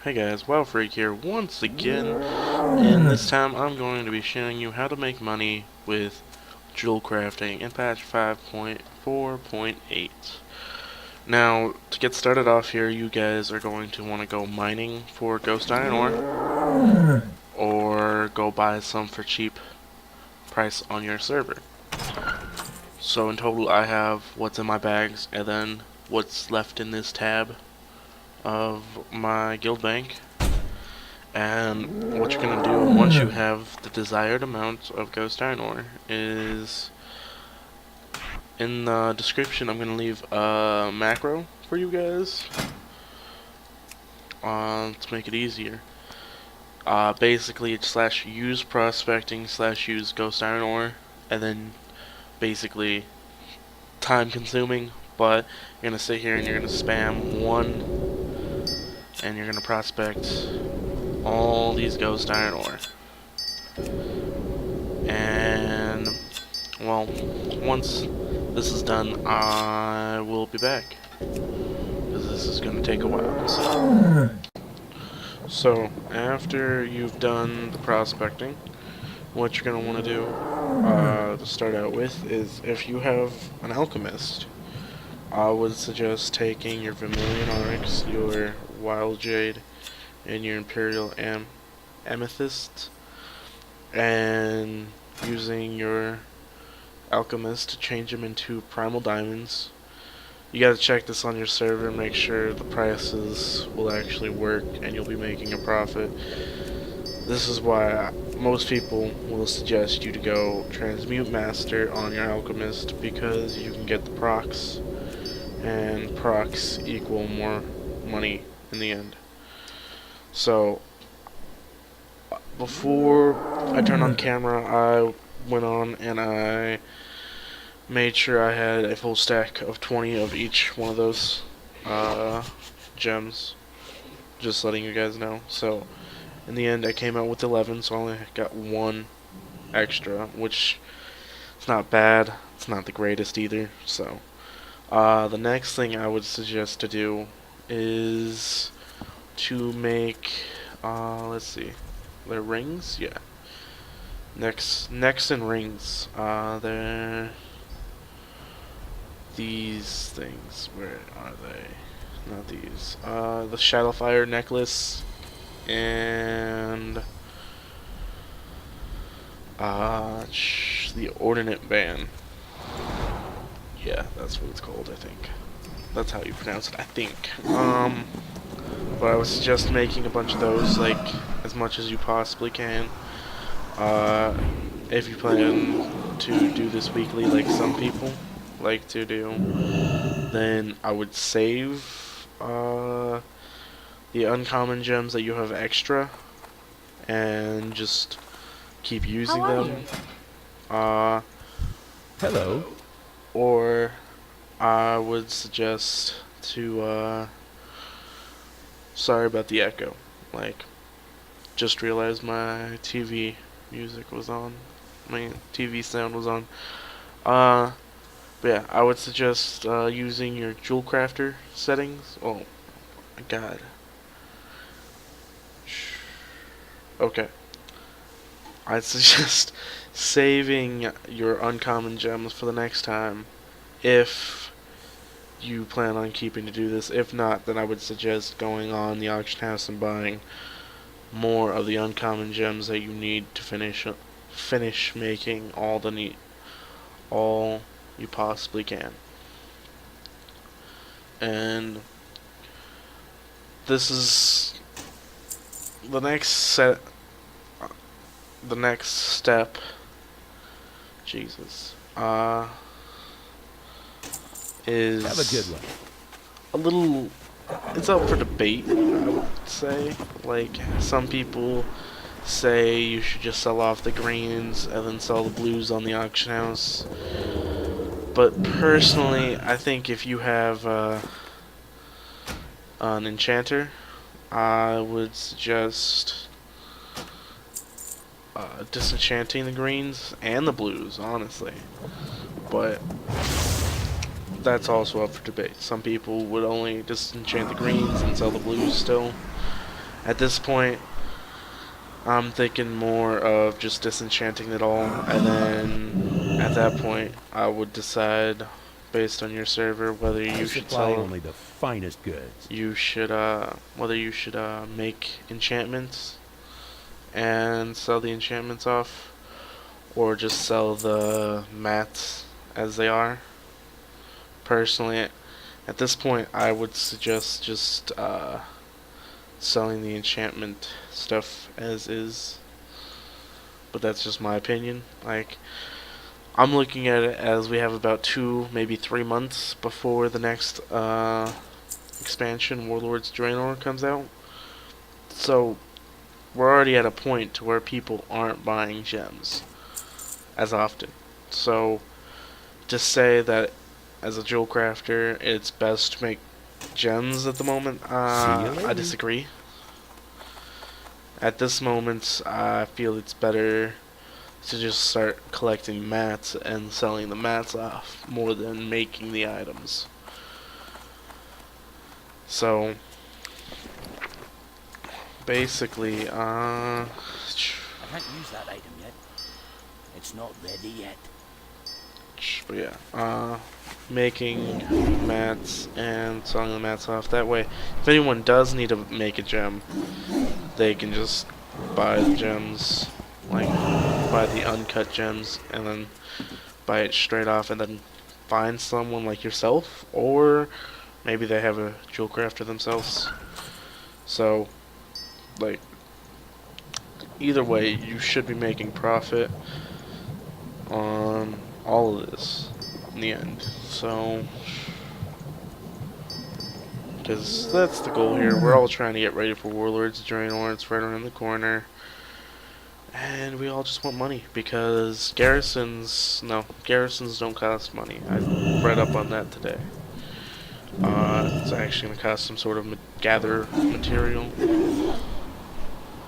Hey guys, WoWFreak here once again, and this time I'm going to be showing you how to make money with jewel crafting in patch 5.4.8. Now, to get started off here, you guys are going to want to go mining for ghost iron ore, or go buy some for cheap price on your server. So in total I have what's in my bags, and then what's left in this tab of my guild bank. And what you're going to do once you have the desired amount of ghost iron ore is in the description. I'm going to leave a macro for you guys to make it easier. Basically it's /use prospecting /use ghost iron ore, and then basically time consuming, but you're going to sit here and you're going to spam 1 and you're going to prospect all these ghost iron ore. And well, once this is done, I will be back, because this is going to take a while. So after you've done the prospecting, what you're going to want to do to start out with is, if you have an alchemist, I would suggest taking your Vermilion Onyx, your Wild Jade, and your Imperial Amethyst, and using your alchemist to change them into primal diamonds. You gotta check this on your server, make sure the prices will actually work and you'll be making a profit. This is why most people will suggest you to go Transmute Master on your alchemist, because you can get the procs, and procs equal more money in the end. So before I turned on camera, I went on and I made sure I had a full stack of 20 of each one of those gems, just letting you guys know. So in the end I came out with 11, so I only got 1 extra, which is not bad. It's not the greatest either. So the next thing I would suggest to do is to make let's see, they're rings, yeah. Next in rings, they're these things. Where are they? Not these. The Shadowfire necklace and the Ordnance Band. Yeah, that's what it's called. I think that's how you pronounce it. I think. But I would suggest making a bunch of those, like as much as you possibly can. If you plan to do this weekly, like some people like to do, then I would save the uncommon gems that you have extra and just keep using them. Hello. Or I would suggest to sorry about the echo. Like, just realized my TV music was on. My TV sound was on. But yeah, I would suggest using your Jewel Crafter settings. Oh my god. Okay. I'd suggest saving your uncommon gems for the next time, if you plan on keeping to do this. If not, then I would suggest going on the auction house and buying more of the uncommon gems that you need to finish making all you possibly can. And this is the next step. Jesus. Is Have a good one. a little, it's up for debate, I would say. Like, some people say you should just sell off the greens and then sell the blues on the auction house. But personally, I think if you have an enchanter, I would suggest disenchanting the greens and the blues, honestly. But that's also up for debate. Some people would only disenchant the greens and sell the blues still. At this point, I'm thinking more of just disenchanting it all, and then at that point, I would decide, based on your server, whether I you should supply sell, only the finest goods. whether you should make enchantments and sell the enchantments off, or just sell the mats as they are. Personally, at this point, I would suggest just selling the enchantment stuff as is. But that's just my opinion. Like, I'm looking at it as we have about 2, maybe 3 months before the next expansion, Warlords Draenor, comes out. So we're already at a point to where people aren't buying gems as often. So to say that as a jewel crafter, it's best to make gems at the moment, I disagree. At this moment, I feel it's better to just start collecting mats and selling the mats off more than making the items. So basically, I can't use that item yet. It's not ready yet. but yeah, making mats and selling the mats off. That way, if anyone does need to make a gem, they can just buy the gems, like buy the uncut gems, and then buy it straight off, and then find someone like yourself, or maybe they have a jewel crafter themselves. So, like, either way, you should be making profit on all of this in the end. So, because that's the goal here. We're all trying to get ready for Warlords Draenor. It's right around the corner. And we all just want money, because garrisons don't cost money. I read up on that today. It's actually going to cost some sort of gather material.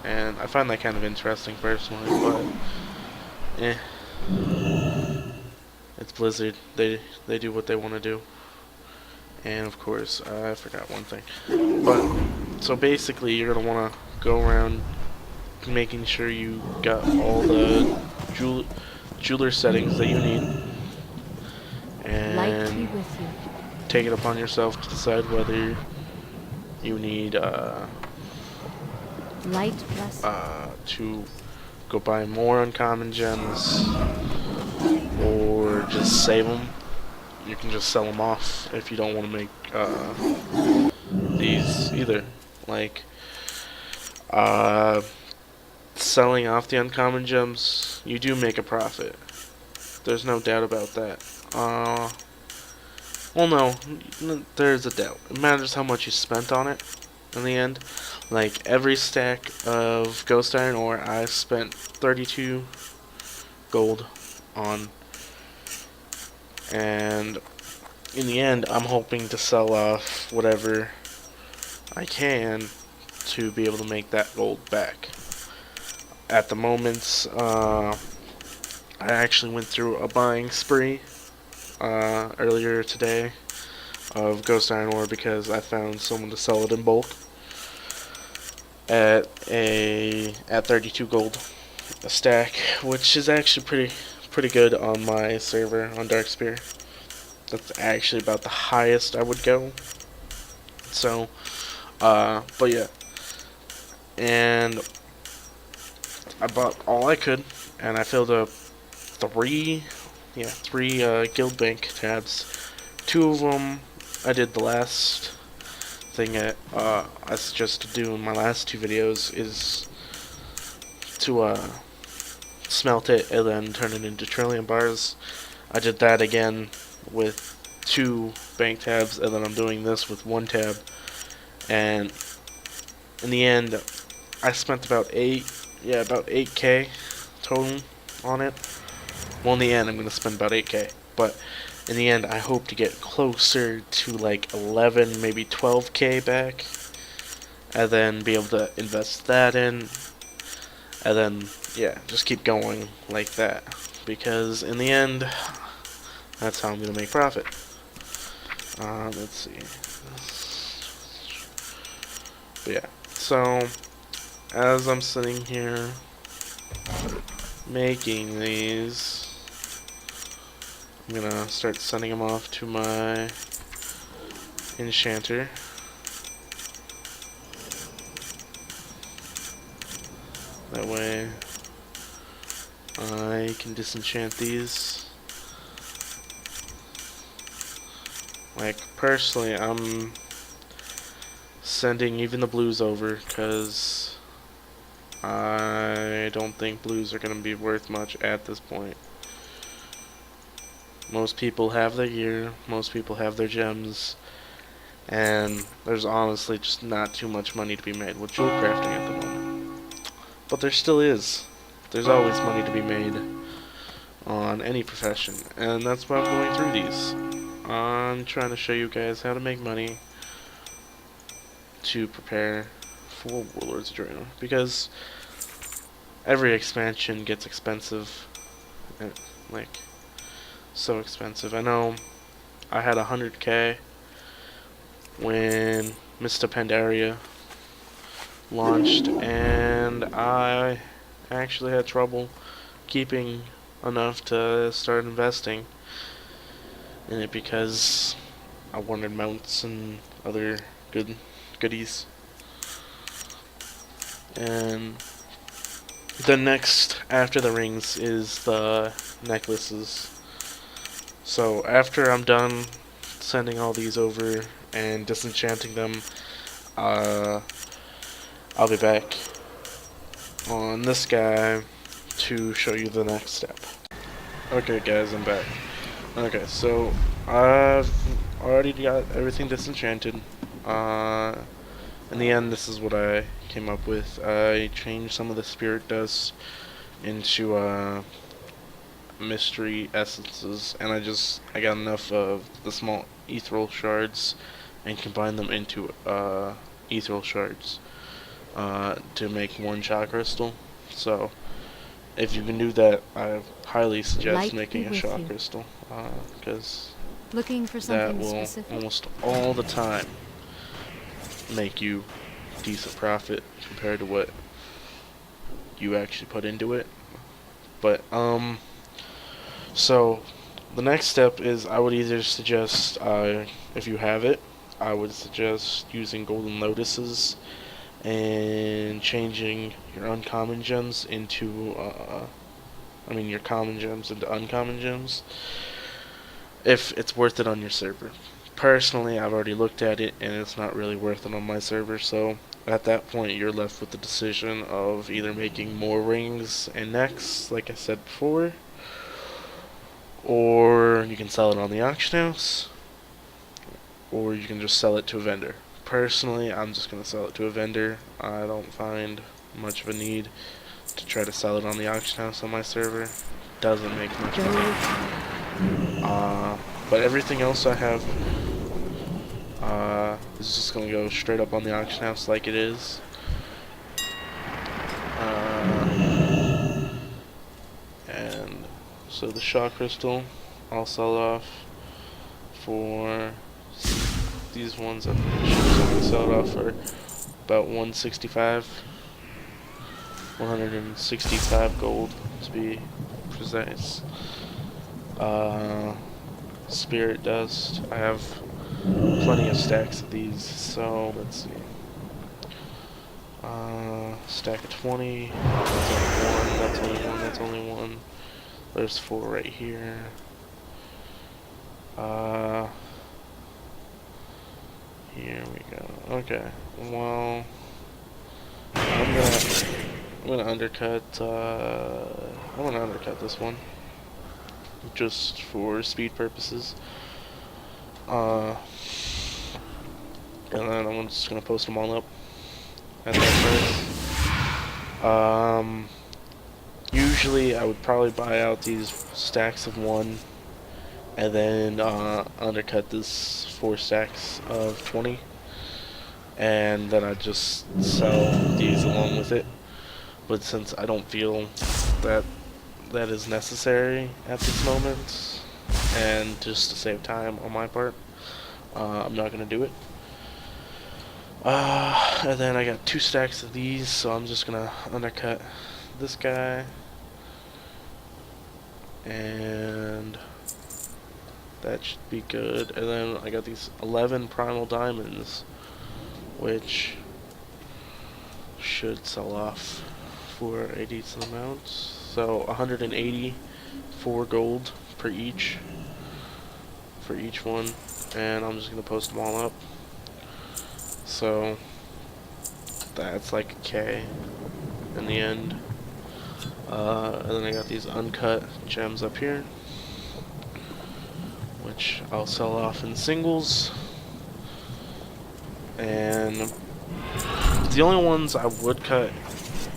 And I find that kind of interesting personally, but it's Blizzard. They do what they want to do. And of course, I forgot one thing. But so basically, you're gonna want to go around making sure you got all the jeweler settings that you need, and take it upon yourself to decide whether you need to go buy more uncommon gems or just save them. You can just sell them off if you don't want to make these either. Like, selling off the uncommon gems, you do make a profit. There's no doubt about that. Well, no, there's a doubt. It matters how much you spent on it in the end. Like, every stack of Ghost Iron ore, I spent 32 gold on. And in the end, I'm hoping to sell off whatever I can to be able to make that gold back. At the moment, I actually went through a buying spree earlier today of Ghost Iron ore because I found someone to sell it in bulk at 32 gold a stack, which is actually pretty good on my server on Darkspear. That's actually about the highest I would go. So, but yeah, and I bought all I could, and I filled up three guild bank tabs. 2 of them I did the last thing I suggested to do in my last 2 videos is to smelt it and then turn it into trillium bars. I did that again with 2 bank tabs, and then I'm doing this with 1 tab. And in the end, I spent about 8k total on it. Well, in the end, I'm going to spend about 8k, but in the end, I hope to get closer to like 11, maybe 12k back, and then be able to invest that in, and then, yeah, just keep going like that, because in the end, that's how I'm going to make profit. Let's see. But yeah, So, as I'm sitting here making these, I'm gonna start sending them off to my enchanter. That way I can disenchant these. Like, personally, I'm sending even the blues over because I don't think blues are going to be worth much at this point. Most people have their gear, most people have their gems, and there's honestly just not too much money to be made with jewel crafting at the moment. But there still is. There's always money to be made on any profession, and that's why I'm going through these. I'm trying to show you guys how to make money to prepare for Warlords of Draenor, because every expansion gets expensive, like so expensive. I know I had 100k when Mista Pandaria launched, and I actually had trouble keeping enough to start investing in it because I wanted mounts and other goodies. And the next after the rings is the necklaces. So after I'm done sending all these over and disenchanting them, I'll be back on this guy to show you the next step. Okay guys, I'm back. Okay, so I've already got everything disenchanted. In the end, this is what I came up with. I changed some of the spirit dust into mystery essences, and I got enough of the small ethereal shards and combined them into ethereal shards to make one shock crystal. So if you can do that, I highly suggest making a shock crystal, because looking for that something will specific? almost all the time make you decent profit compared to what you actually put into it. But so the next step is I would either suggest, if you have it, I would suggest using golden lotuses and changing your uncommon gems into your common gems into uncommon gems if it's worth it on your server. Personally, I've already looked at it and it's not really worth it on my server, so at that point you're left with the decision of either making more rings and necks, like I said before, or you can sell it on the auction house, or you can just sell it to a vendor. Personally, I'm just going to sell it to a vendor. I don't find much of a need to try to sell it on the auction house on my server. Doesn't make much money. But everything else I have is just going to go straight up on the auction house like it is. And so the shock crystal I'll sell off for these ones. I'm going to sell it off for about 165 gold to be precise. Spirit dust, I have plenty of stacks of these, so let's see. Stack of 20, that's only one, that's only one. There's 4 right here. Here we go. Okay, well, I'm gonna undercut this one just for speed purposes. And then I'm just gonna post them all up at that price. Usually I would probably buy out these stacks of 1 and then undercut this 4 stacks of 20, and then I'd just sell these along with it. But since I don't feel that is necessary at this moment, and just to save time on my part, I'm not going to do it. And then I got 2 stacks of these, so I'm just gonna undercut this guy. And that should be good. And then I got these 11 primal diamonds, which should sell off for a decent amount. So 184 gold per each for each one, and I'm just gonna post them all up. So that's like a K in the end. And then I got these uncut gems up here, which I'll sell off in singles. And the only ones I would cut,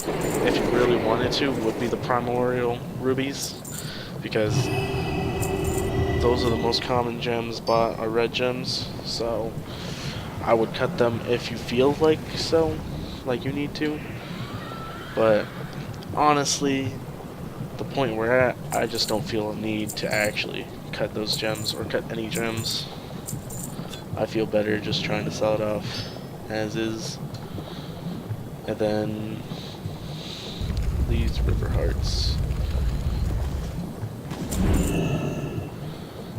if you really wanted to, would be the primordial rubies, because those are the most common gems bought are red gems. So I would cut them if you feel like so, like you need to. But honestly, the point we're at, I just don't feel a need to actually cut those gems or cut any gems. I feel better just trying to sell it off as is. And then these river hearts.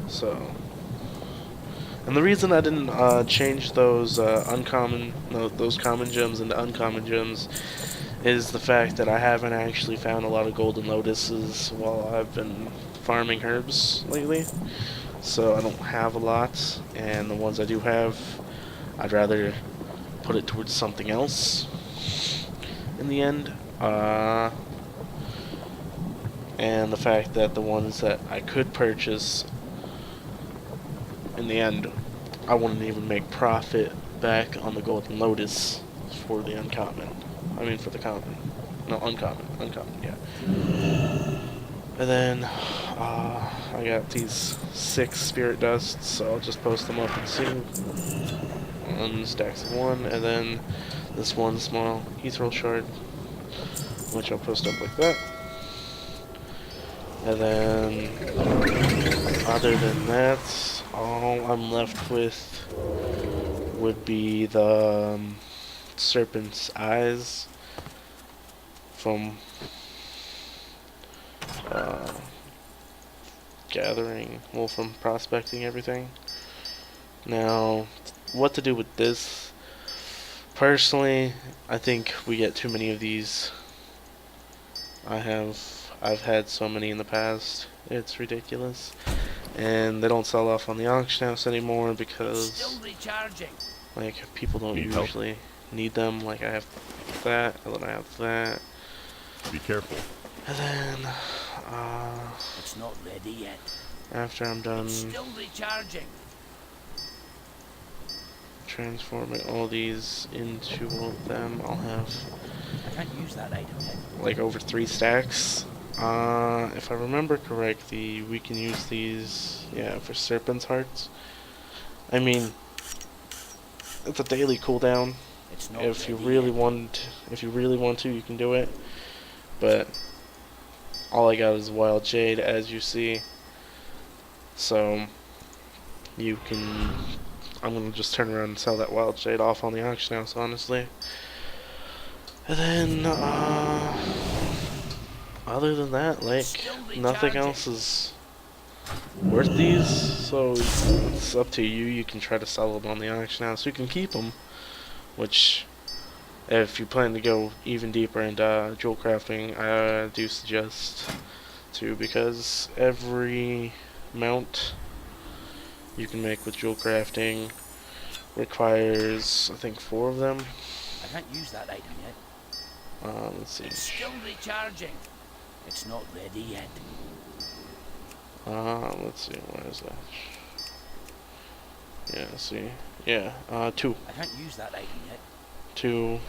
So, and the reason I didn't change those those common gems into uncommon gems is the fact that I haven't actually found a lot of golden lotuses while I've been farming herbs lately. So I don't have a lot, and the ones I do have, I'd rather put it towards something else in the end. And the fact that the ones that I could purchase, in the end, I wouldn't even make profit back on the golden lotus for the uncommon. I mean for the common. No, uncommon, yeah. And then I got these 6 spirit dusts, so I'll just post them up and see. One stacks of 1, and then this one small ethereal shard, which I'll post up like that. And then, other than that, all I'm left with would be the serpent's eyes from from prospecting everything. Now, what to do with this? Personally, I think we get too many of these. I've had so many in the past. It's ridiculous. And they don't sell off on the auction house anymore because Still recharging. like people don't Need help? usually need them. Like I have that, and then I have that. Be careful. And then It's not ready yet. after I'm done Still recharging. transforming all these into all of them, I'll have I can't use that item yet. like over 3 stacks. If I remember correctly, we can use these, yeah, for serpent's hearts. I mean, it's a daily cooldown. It's not If you ready really yet. want to, you can do it. But all I got is wild jade, as you see. So you can. I'm gonna just turn around and sell that wild jade off on the auction house, honestly. And then, other than that, like, nothing else is worth these, so it's up to you. You can try to sell them on the auction house. You can keep them, which, if you plan to go even deeper into jewel crafting, I do suggest to, because every mount you can make with jewel crafting requires, I think, 4 of them. I can't use that item yet. Let's see. It's still recharging. It's not ready yet. Let's see, where is that? Yeah, see. Yeah, 2. I can't use that item yet. 2,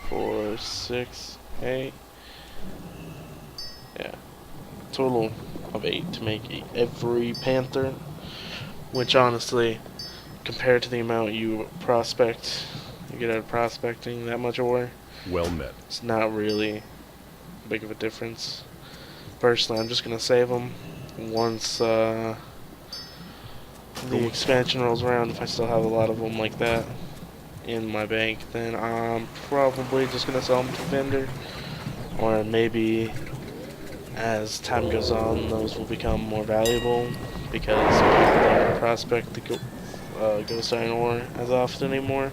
4, 6, 8. Yeah. Total of 8 to make every panther. Which honestly, compared to the amount you get out of prospecting that much ore, Well met. it's not really big of a difference. Personally, I'm just gonna save them once the expansion rolls around, if I still have a lot of them like that. in my bank, then I'm probably just gonna sell them to vendor, or maybe as time goes on, those will become more valuable because people don't prospect the Ghost Iron ore as often anymore.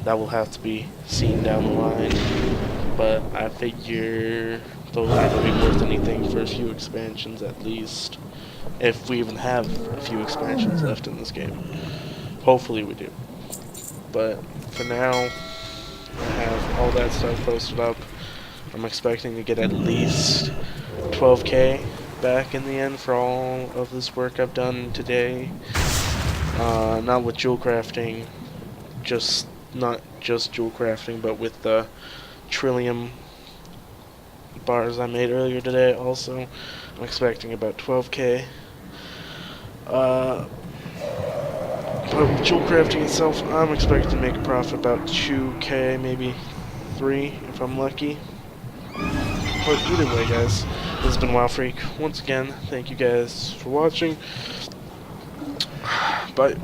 That will have to be seen down the line, but I figure those aren't going to be worth anything for a few expansions at least, if we even have a few expansions left in this game. Hopefully we do. But for now, I have all that stuff posted up. I'm expecting to get at least 12k back in the end for all of this work I've done today. Not with jewel crafting, not just jewel crafting, but with the trillium bars I made earlier today also. I'm expecting about 12k. But with jewel crafting itself, I'm expecting to make a profit about 2k, maybe 3 if I'm lucky. But either way, guys, this has been WoWFreak. Once again, thank you guys for watching. Bye.